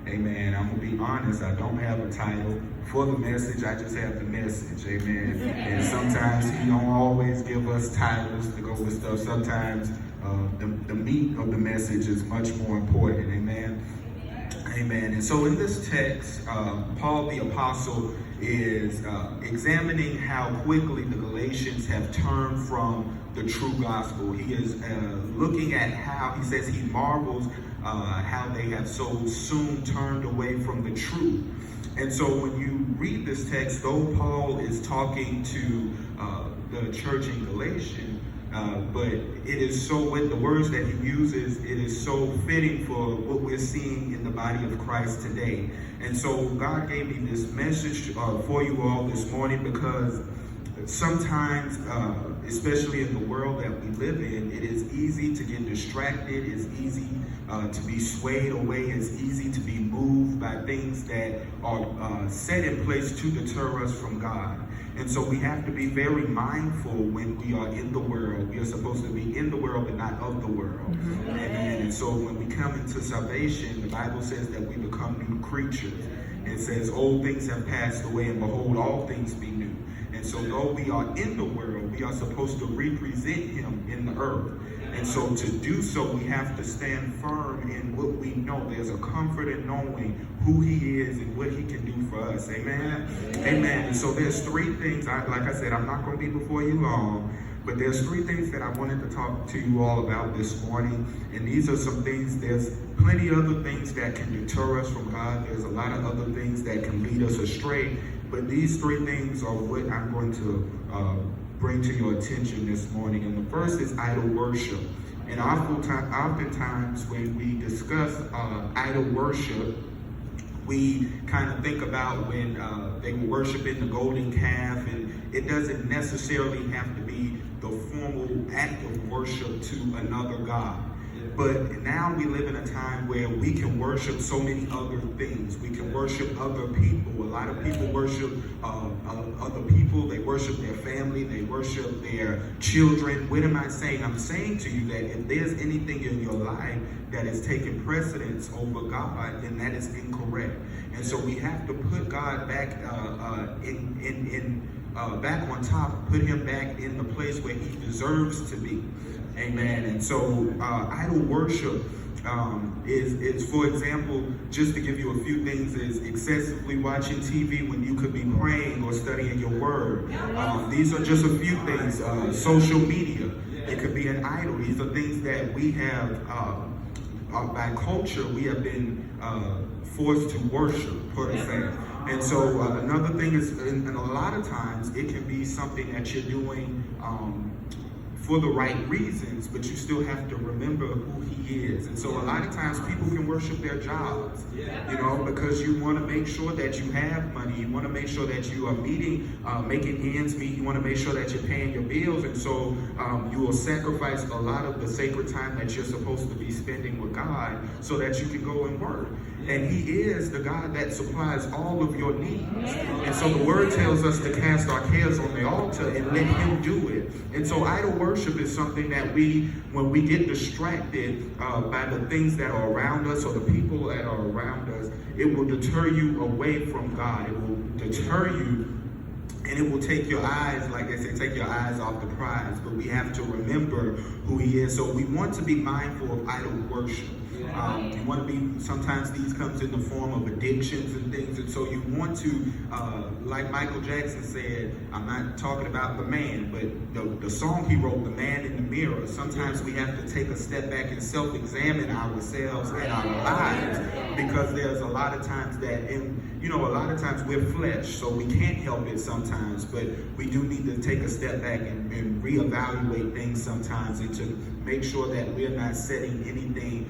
Amen. I'm going to be honest, I don't have a title for the message. I just have the message. Amen. And sometimes he don't always give us titles to go with stuff. Sometimes the meat of the message is much more important. Amen. Amen. And so in this text, Paul the Apostle is examining how quickly the Galatians have turned from the true gospel. He is looking at how, he says he marvels how they have so soon turned away from the truth. And so when you read this text, though Paul is talking to the church in Galatia, but it is so, with the words that he uses, it is so fitting for what we're seeing in the body of Christ today. And so God gave me this message for you all this morning, because sometimes, especially in the world that we live in, it is easy to get distracted. It's easy to be swayed away. It's easy to be moved by things that are set in place to deter us from God. And so we have to be very mindful when we are in the world. We are supposed to be in the world, but not of the world. Mm-hmm. Amen. And so when we come into salvation, the Bible says that we become new creatures. It says, old things have passed away, and behold, all things be new. And so though we are in the world, we are supposed to represent him in the earth. And so to do so, we have to stand firm in what we know. There's a comfort in knowing who he is and what he can do for us. Amen? Amen. And so there's three things, like I said, I'm not going to be before you long, but there's three things that I wanted to talk to you all about this morning. And these are some things, there's plenty of other things that can deter us from God. There's a lot of other things that can lead us astray. But these three things are what I'm going to bring to your attention this morning. And the first is idol worship. And oftentimes when we discuss idol worship, we kind of think about when they were worshiping the golden calf, and it doesn't necessarily have to be the formal act of worship to another god. But now we live in a time where we can worship so many other things. We can worship other people. A lot of people worship other people. They worship their family. They worship their children. What am I saying? I'm saying to you that if there's anything in your life that is taking precedence over God, then that is incorrect. And so we have to put God back back on top, put him back in the place where he deserves to be. Amen. And so idol worship is, for example, just to give you a few things, is excessively watching TV when you could be praying or studying your word. These are just a few things. Social media, it could be an idol. These are things that we have, by culture, we have been forced to worship, per se. And so another thing is, and a lot of times, it can be something that you're doing for the right reasons, but you still have to remember who he is. And so a lot of times people can worship their jobs, you know, because you want to make sure that you have money. You want to make sure that you are making ends meet. You want to make sure that you're paying your bills. And so you will sacrifice a lot of the sacred time that you're supposed to be spending with God so that you can go and work. And he is the God that supplies all of your needs. And so the word tells us to cast our cares on the altar and let him do it. And so idol worship is something that when we get distracted by the things that are around us or the people that are around us, it will deter you away from God. It will deter you, and it will take your eyes, like they say, take your eyes off the prize. But we have to remember who he is. So we want to be mindful of idol worship. You want to be, sometimes these comes in the form of addictions and things, and so you want to, like Michael Jackson said, I'm not talking about the man, but the song he wrote, The Man in the Mirror, sometimes we have to take a step back and self-examine ourselves and our lives, because there's a lot of times that, a lot of times we're flesh, so we can't help it sometimes, but we do need to take a step back and reevaluate things sometimes, and to make sure that we're not setting anything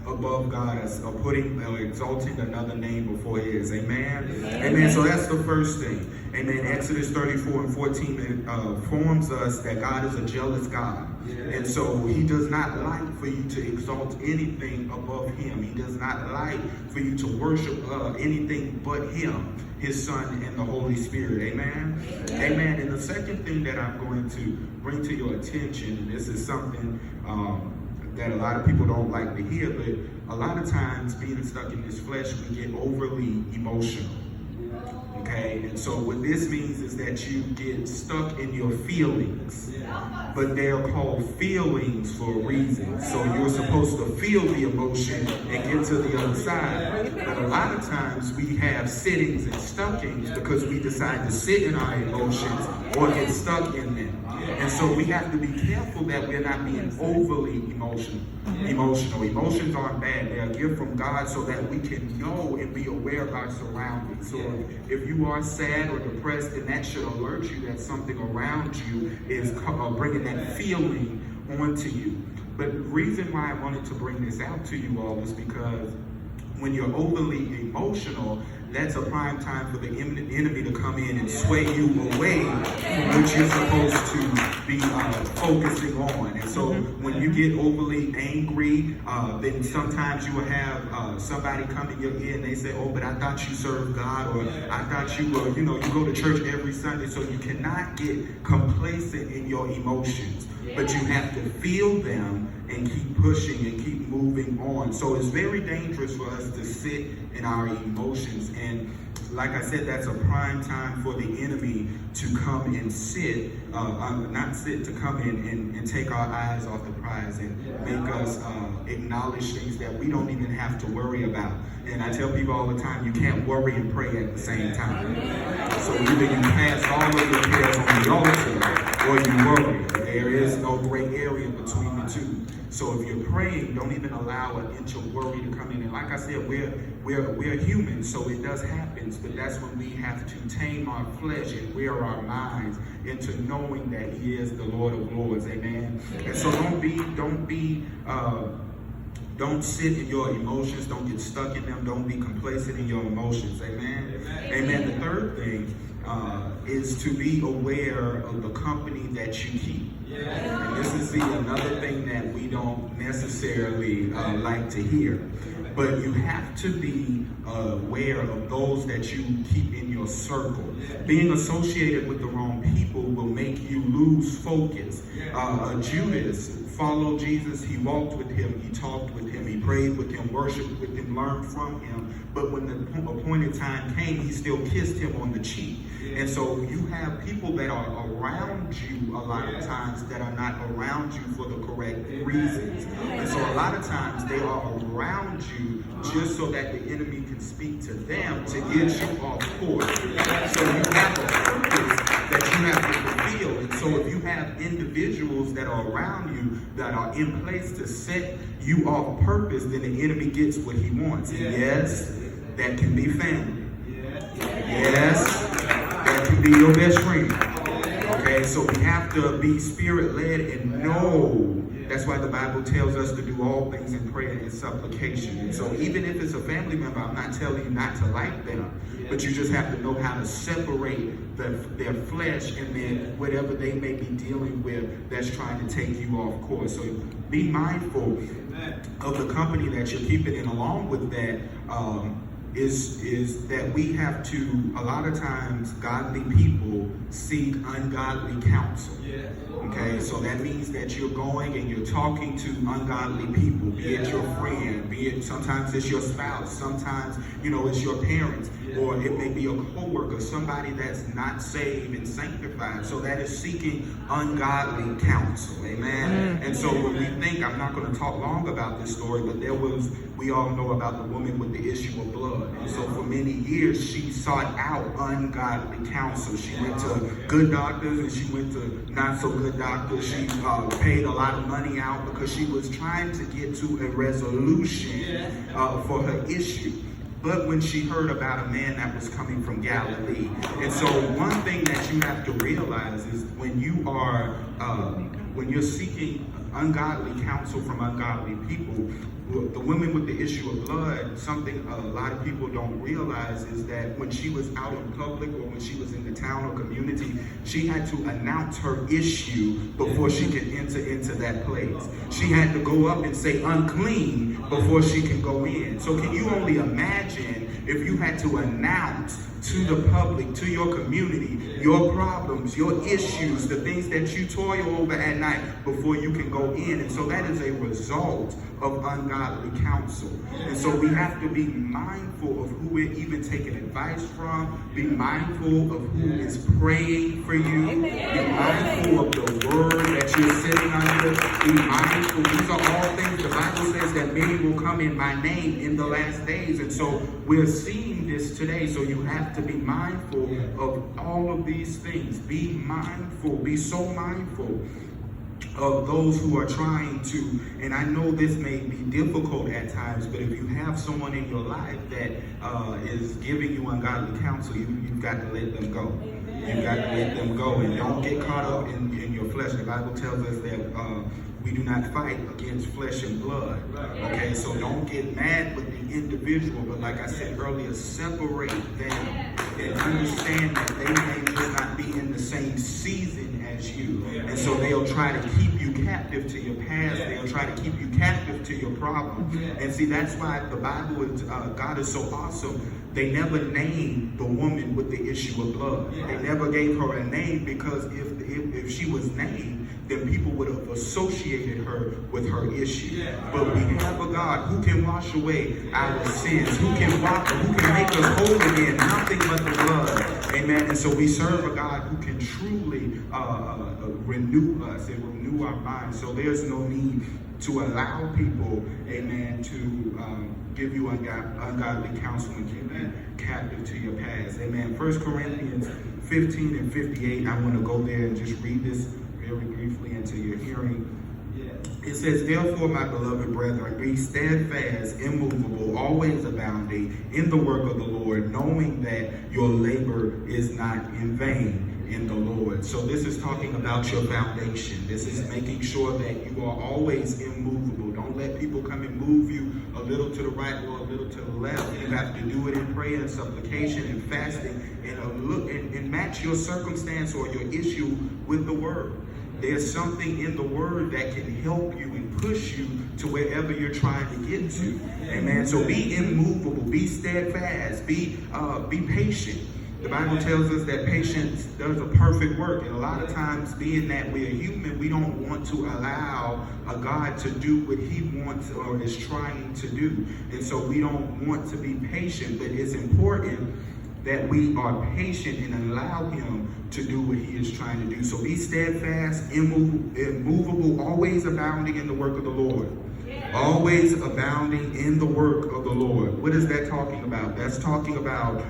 above God or putting or exalting another name before his. Amen? Amen. So that's the first thing. Amen. Exodus 34:14 informs us that God is a jealous God. And so he does not like for you to exalt anything above him. He does not like for you to worship anything but him, his Son, and the Holy Spirit. Amen? Amen. And the second thing that I'm going to bring to your attention, and this is something that a lot of people don't like to hear, but a lot of times being stuck in this flesh, we get overly emotional. Okay, and so what this means is that you get stuck in your feelings, but they're called feelings for a reason. So you're supposed to feel the emotion and get to the other side. But a lot of times we have sittings and stuckings because we decide to sit in our emotions or get stuck in them. And so we have to be careful that we're not being overly emotional. Emotions aren't bad. They're a gift from God so that we can know and be aware of our surroundings. So if you are sad or depressed, then that should alert you that something around you is bringing that feeling onto you. But the reason why I wanted to bring this out to you all is because when you're overly emotional, that's a prime time for the enemy to come in and sway you away from what you're supposed to be focusing on. And so when you get overly angry, then sometimes you will have somebody come in your ear and they say, oh, but I thought you served God, or I thought you were, you go to church every Sunday. So you cannot get complacent in your emotions, but you have to feel them and keep pushing and keep moving on. So it's very dangerous for us to sit in our emotions. And like I said, that's a prime time for the enemy to come and to come in and take our eyes off the prize and make us acknowledge things that we don't even have to worry about. And I tell people all the time, you can't worry and pray at the same time. So either you pass all of your cares on the altar or you worry. There is no gray area between the two. So if you're praying, don't even allow an inch of worry to come in. And like I said, we're human, so it does happen. But that's when we have to tame our flesh and wear our minds into knowing that He is the Lord of Lords. Amen. And so don't sit in your emotions. Don't get stuck in them. Don't be complacent in your emotions. Amen. Amen. The third thing is to be aware of the company that you keep. And this is another thing that we don't necessarily like to hear. But you have to be aware of those that you keep in your circle. Being associated with the wrong people will make you lose focus. Judas followed Jesus. He walked with Him. He talked with Him. He prayed with Him, worshiped with Him, learned from Him. But when the appointed time came, he still kissed Him on the cheek. And so you have people that are around you a lot of times that are not around you for the correct reasons. And so a lot of times they are around you just so that the enemy can speak to them to get you off course. So you have a purpose that you have to fulfill. And so if you have individuals that are around you that are in place to set you off purpose, then the enemy gets what he wants. And yes, that can be family. Yes, that can be your best friend. Okay, so we have to be spirit-led and know. That's why the Bible tells us to do all things in prayer and supplication. And so even if it's a family member, I'm not telling you not to like them, but you just have to know how to separate their flesh and then whatever they may be dealing with that's trying to take you off course. So be mindful of the company that you're keeping, and along with that, is that we have to, a lot of times, godly people seek ungodly counsel. Okay, so that means that you're going and you're talking to ungodly people, be it your friend, be it sometimes it's your spouse, sometimes, it's your parents, or it may be a coworker, somebody that's not saved and sanctified. So that is seeking ungodly counsel. Amen. And so when we think, I'm not going to talk long about this story, but we all know about the woman with the issue of blood. And so for many years, she sought out ungodly counsel. She went to good doctors and she went to not so good doctors. She paid a lot of money out because she was trying to get to a resolution for her issue. But when she heard about a man that was coming from Galilee. And so one thing that you have to realize is when you're seeking ungodly counsel from ungodly people, the woman with the issue of blood, something a lot of people don't realize is that when she was out in public or when she was in the town or community, she had to announce her issue before she could enter into that place. She had to go up and say unclean before she can go in. So can you only imagine if you had to announce to the public, to your community, your problems, your issues, the things that you toil over at night before you can go in. And so that is a result of ungodly counsel. And so we have to be mindful of who we're even taking advice from, be mindful of who is praying for you, be mindful of the word that you're sitting under, be mindful. These are all things the Bible says that many will come in my name in the last days. And so we're seeing this today. So you have to be mindful of all of these things. Be mindful, be so mindful of those who are trying to, and I know this may be difficult at times, but if you have someone in your life that is giving you ungodly counsel, you've got to let them go. You've got to let them go, and don't get caught up in your flesh. The Bible tells us that we do not fight against flesh and blood. Okay, so don't get mad with the individual, but like I said earlier, separate them and understand that they may just not be in the same season as you. And so they'll try to keep you captive to your past. They'll try to keep you captive to your problem. And see, that's why the Bible is, God is so awesome. They never named the woman with the issue of blood. They never gave her a name, because if she was named, then people would have associated her with her issue. But we have a God who can wash away our sins, who can make us whole again, nothing but the blood. Amen. And so we serve a God who can truly renew us and renew our minds. So there's no need to allow people, amen, to give you ungodly counsel and keep you captive to your past. Amen. 1 Corinthians 15 and 58, I want to go there and just read this very briefly into your hearing. It says, therefore, my beloved brethren, be steadfast, immovable, always abounding in the work of the Lord, knowing that your labor is not in vain in the Lord. So this is talking about your foundation. This is making sure that you are always immovable. Don't let people come and move you a little to the right or a little to the left. You have to do it in prayer and supplication and fasting, and match your circumstance or your issue with the word. There's something in the word that can help you and push you to wherever you're trying to get to. Amen. So be immovable, be steadfast, be patient. The Bible tells us that patience does a perfect work. And a lot of times, being that we're human, we don't want to allow a God to do what he wants or is trying to do. And so we don't want to be patient, but it's important that we are patient and allow him to do what he is trying to do. So be steadfast, immovable, always abounding in the work of the Lord. Always abounding in the work of the Lord. What is that talking about? That's talking about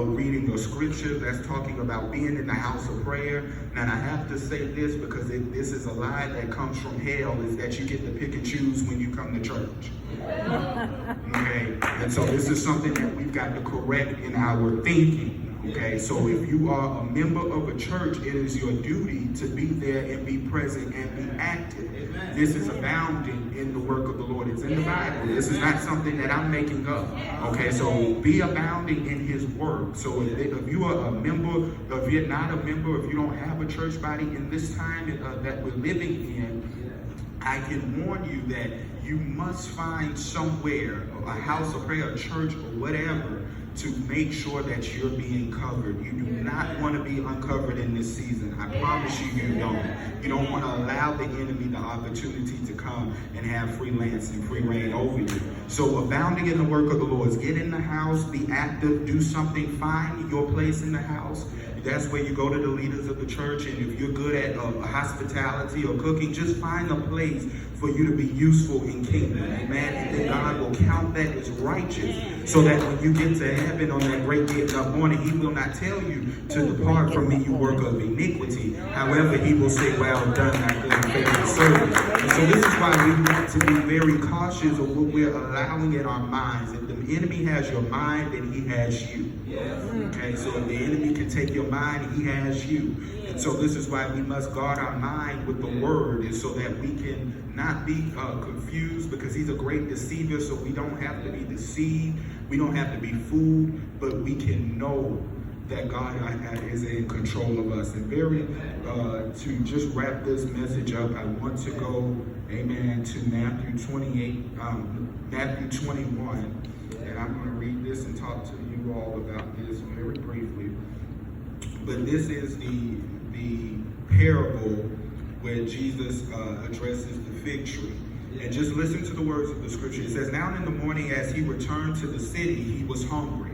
reading your scripture. That's talking about being in the house of prayer. Now, I have to say this because this is a lie that comes from hell, is that you get to pick and choose when you come to church. Okay? And so this is something that we've got to correct in our thinking. Okay, so if you are a member of a church, it is your duty to be there and be present and be active. Amen. This is abounding in the work of the Lord. It's in the Bible. This is not something that I'm making up. Okay, so be abounding in his work. So if you are a member, if you're not a member, if you don't have a church body in this time that we're living in, I can warn you that you must find somewhere, a house of prayer, a church, or whatever, to make sure that you're being covered. You do not want to be uncovered in this season. I promise you, you don't. You don't want to allow the enemy the opportunity to come and have freelance and free reign over you. So abounding in the work of the Lord. Get in the house, be active, do something, find your place in the house. That's where you go to the leaders of the church, and if you're good at hospitality or cooking, just find a place for you to be useful in kingdom. Amen. And then God will count that as righteous, so that when you get to heaven on that great day of morning, he will not tell you to depart from me, you work of iniquity. However, he will say, well done, thy good and favorite servant. And so this is why we want to be very cautious of what we're allowing in our minds. If the enemy has your mind, then he has you. Okay, so if the enemy can take your mind, he has you. And so this is why we must guard our mind with the word, and so that we can not be confused, because he's a great deceiver. So we don't have to be deceived. We don't have to be fooled, but we can know that God is in control of us. And to just wrap this message up, I want to go, amen, to Matthew 21. And I'm going to read this and talk to you all about this very briefly. But this is the parable where Jesus addresses the fig tree. And just listen to the words of the scripture. It says, "Now in the morning as he returned to the city, he was hungry.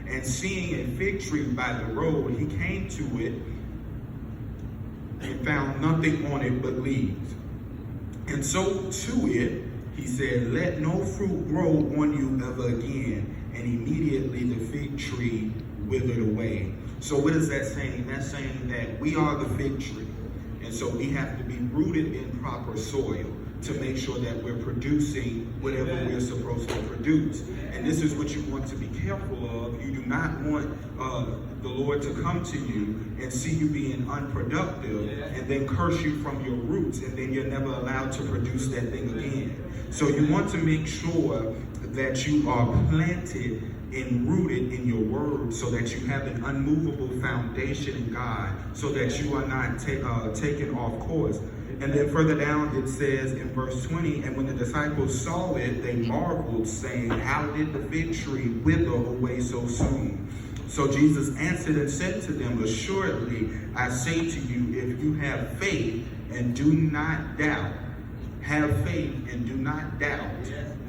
And seeing a fig tree by the road, he came to it and found nothing on it but leaves. And so to it, he said, 'Let no fruit grow on you ever again.' And immediately the fig tree withered away." So what is that saying? That's saying that we are the fig tree. And so we have to be rooted in proper soil to make sure that we're producing whatever we're supposed to produce. And this is what you want to be careful of. You do not want the Lord to come to you and see you being unproductive and then curse you from your roots, and then you're never allowed to produce that thing again. So you want to make sure that you are planted and rooted in your word, so that you have an unmovable foundation in God, so that you are not taken off course. And then further down it says in verse 20, "And when the disciples saw it, they marveled, saying, 'How did the fig tree wither away so soon?' So Jesus answered and said to them, 'Assuredly, I say to you, if you have faith and do not doubt,'" have faith and do not doubt.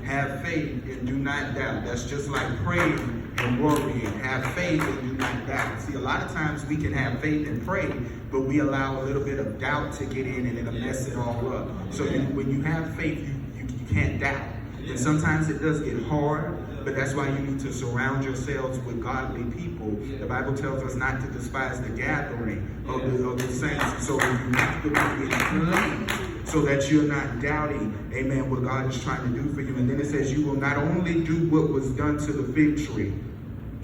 Have faith and do not doubt. That's just like praying and worrying. Have faith and do not doubt. See, a lot of times we can have faith and pray, but we allow a little bit of doubt to get in and it'll mess it all up. So when you have faith, you can't doubt. And sometimes it does get hard, but that's why you need to surround yourselves with godly people. The Bible tells us not to despise the gathering of the saints. So you have to be in place so that you're not doubting, amen, what God is trying to do for you. And then it says you will not only do what was done to the fig tree.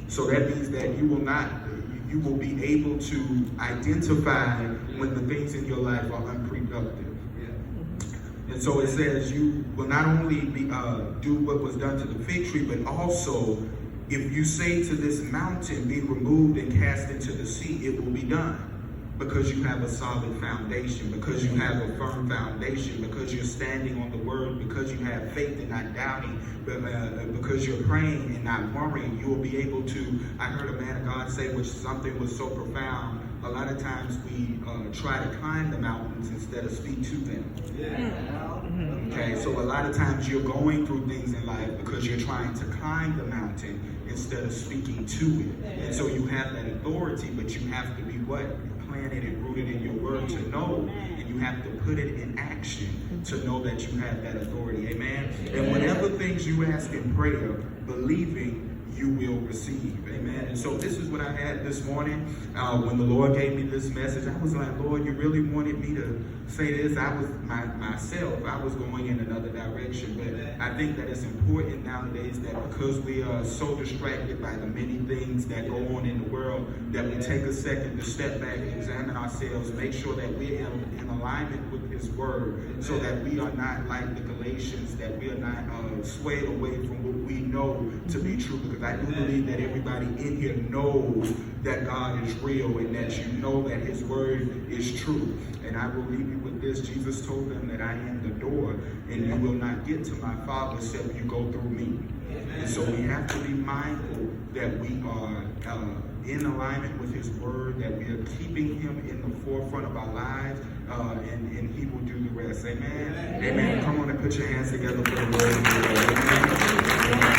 So that means that you will be able to identify when the things in your life are unproductive. And so it says you will not only do what was done to the fig tree, but also if you say to this mountain, "Be removed and cast into the sea," it will be done. Because you have a solid foundation, because you have a firm foundation, because you're standing on the word, because you have faith and not doubting, because you're praying and not worrying, you will be able to. I heard a man of God say, which something was so profound, a lot of times we try to climb the mountains instead of speak to them. Okay, so a lot of times you're going through things in life because you're trying to climb the mountain instead of speaking to it. And so you have that authority, but you have to be what? Planted and rooted in your word to know, and you have to put it in action to know that you have that authority. Amen. And whatever things you ask in prayer, believing, you will receive. Amen. And so this is what I had this morning. When the Lord gave me this message, I was like, Lord, you really wanted me to say this? I was I was going in another direction. But I think that it's important nowadays that because we are so distracted by the many things that go on in the world, that we take a second to step back, examine ourselves, make sure that we're in alignment with His Word, so that we are not like the Galatians, that we are not swayed away from what we know to be true. Because I do believe that everybody in here knows that God is real and that you know that His Word is true. And I will leave you with this. Jesus told them that I am the door, and you will not get to my Father except you go through me. And so we have to be mindful that we are in alignment with His Word, that we are keeping Him in the forefront of our lives, and He will do the rest. Amen? Amen. Come on and put your hands together for the Lord. Amen.